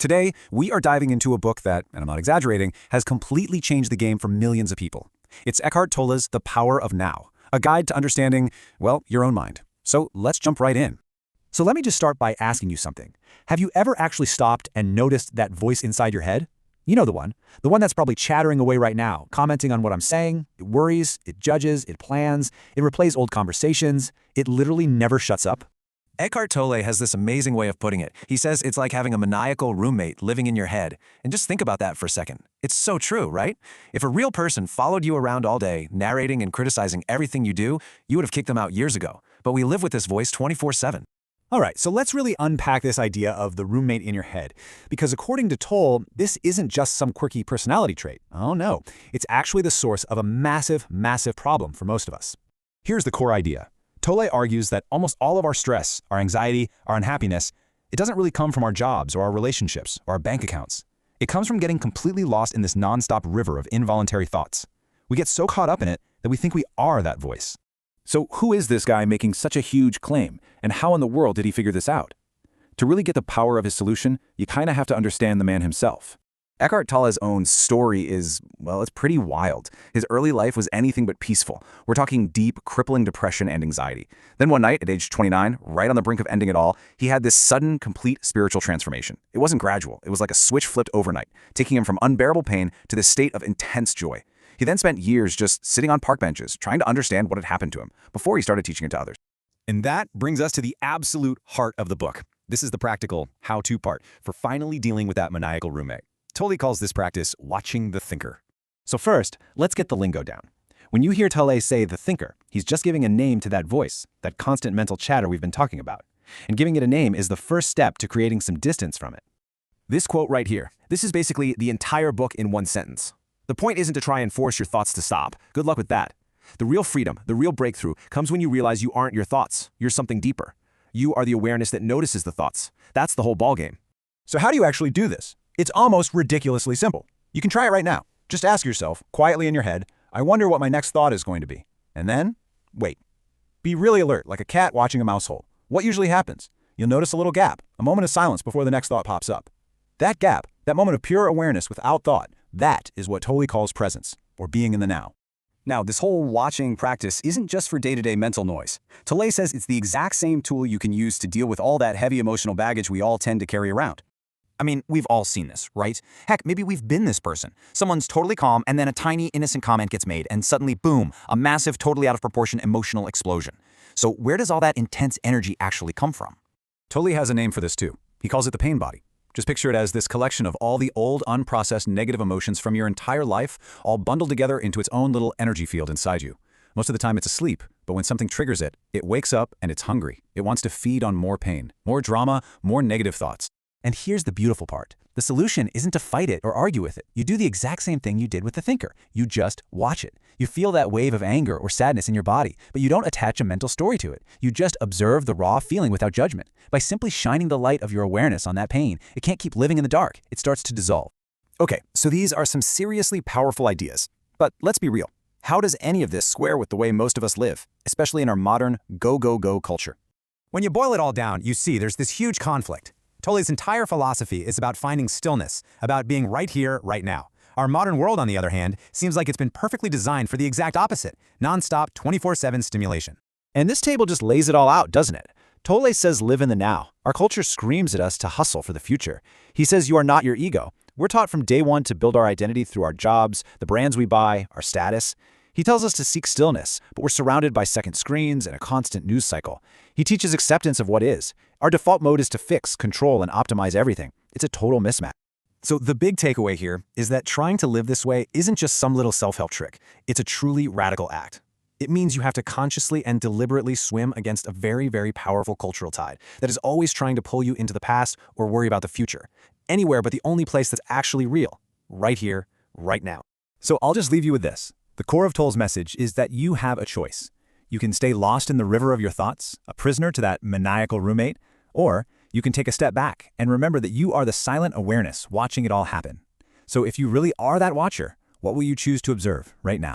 Today, we are diving into a book that, and I'm not exaggerating, has completely changed the game for millions of people. It's Eckhart Tolle's The Power of Now, a guide to understanding, well, your own mind. So let's jump right in. So let me just start by asking you something. Have you ever actually stopped and noticed that voice inside your head? You know the one that's probably chattering away right now, commenting on what I'm saying. It worries, it judges, it plans, it replays old conversations. It literally never shuts up. Eckhart Tolle has this amazing way of putting it. He says it's like having a maniacal roommate living in your head. And just think about that for a second. It's so true, right? If a real person followed you around all day, narrating and criticizing everything you do, you would have kicked them out years ago. But we live with this voice 24/7. All right, so let's really unpack this idea of the roommate in your head. Because according to Tolle, this isn't just some quirky personality trait. Oh no, it's actually the source of a massive, massive problem for most of us. Here's the core idea. Tolle argues that almost all of our stress, our anxiety, our unhappiness, it doesn't really come from our jobs or our relationships or our bank accounts. It comes from getting completely lost in this nonstop river of involuntary thoughts. We get so caught up in it that we think we are that voice. So who is this guy making such a huge claim, and how in the world did he figure this out? To really get the power of his solution, you kind of have to understand the man himself. Eckhart Tolle's own story is, well, it's pretty wild. His early life was anything but peaceful. We're talking deep, crippling depression and anxiety. Then one night, at age 29, right on the brink of ending it all, he had this sudden, complete spiritual transformation. It wasn't gradual. It was like a switch flipped overnight, taking him from unbearable pain to this state of intense joy. He then spent years just sitting on park benches, trying to understand what had happened to him, before he started teaching it to others. And that brings us to the absolute heart of the book. This is the practical how-to part for finally dealing with that maniacal roommate. Tolle calls this practice watching the thinker. So first, let's get the lingo down. When you hear Tolle say the thinker, he's just giving a name to that voice, that constant mental chatter we've been talking about. And giving it a name is the first step to creating some distance from it. This quote right here, this is basically the entire book in one sentence. The point isn't to try and force your thoughts to stop. Good luck with that. The real freedom, the real breakthrough, comes when you realize you aren't your thoughts. You're something deeper. You are the awareness that notices the thoughts. That's the whole ballgame. So how do you actually do this? It's almost ridiculously simple. You can try it right now. Just ask yourself, quietly in your head, I wonder what my next thought is going to be. And then, wait. Be really alert, like a cat watching a mouse hole. What usually happens? You'll notice a little gap, a moment of silence before the next thought pops up. That gap, that moment of pure awareness without thought, that is what Tolle calls presence, or being in the now. Now, this whole watching practice isn't just for day-to-day mental noise. Tolle says it's the exact same tool you can use to deal with all that heavy emotional baggage we all tend to carry around. I mean, we've all seen this, right? Heck, maybe we've been this person. Someone's totally calm, and then a tiny, innocent comment gets made, and suddenly, boom, a massive, totally out of proportion emotional explosion. So where does all that intense energy actually come from? Tolle has a name for this too. He calls it the pain body. Just picture it as this collection of all the old, unprocessed negative emotions from your entire life, all bundled together into its own little energy field inside you. Most of the time it's asleep, but when something triggers it, it wakes up and it's hungry. It wants to feed on more pain, more drama, more negative thoughts. And here's the beautiful part. The solution isn't to fight it or argue with it. You do the exact same thing you did with the thinker. You just watch it. You feel that wave of anger or sadness in your body, but you don't attach a mental story to it. You just observe the raw feeling without judgment. By simply shining the light of your awareness on that pain, it can't keep living in the dark. It starts to dissolve. Okay, so these are some seriously powerful ideas. But let's be real. How does any of this square with the way most of us live, especially in our modern go-go-go culture? When you boil it all down, you see there's this huge conflict. Tolle's entire philosophy is about finding stillness, about being right here, right now. Our modern world, on the other hand, seems like it's been perfectly designed for the exact opposite, nonstop 24/7 stimulation. And this table just lays it all out, doesn't it? Tolle says live in the now. Our culture screams at us to hustle for the future. He says you are not your ego. We're taught from day one to build our identity through our jobs, the brands we buy, our status. He tells us to seek stillness, but we're surrounded by second screens and a constant news cycle. He teaches acceptance of what is. Our default mode is to fix, control, and optimize everything. It's a total mismatch. So the big takeaway here is that trying to live this way isn't just some little self-help trick. It's a truly radical act. It means you have to consciously and deliberately swim against a very, very powerful cultural tide that is always trying to pull you into the past or worry about the future. Anywhere but the only place that's actually real. Right here, right now. So I'll just leave you with this. The core of Tolle's message is that you have a choice. You can stay lost in the river of your thoughts, a prisoner to that maniacal roommate, or you can take a step back and remember that you are the silent awareness watching it all happen. So if you really are that watcher, what will you choose to observe right now?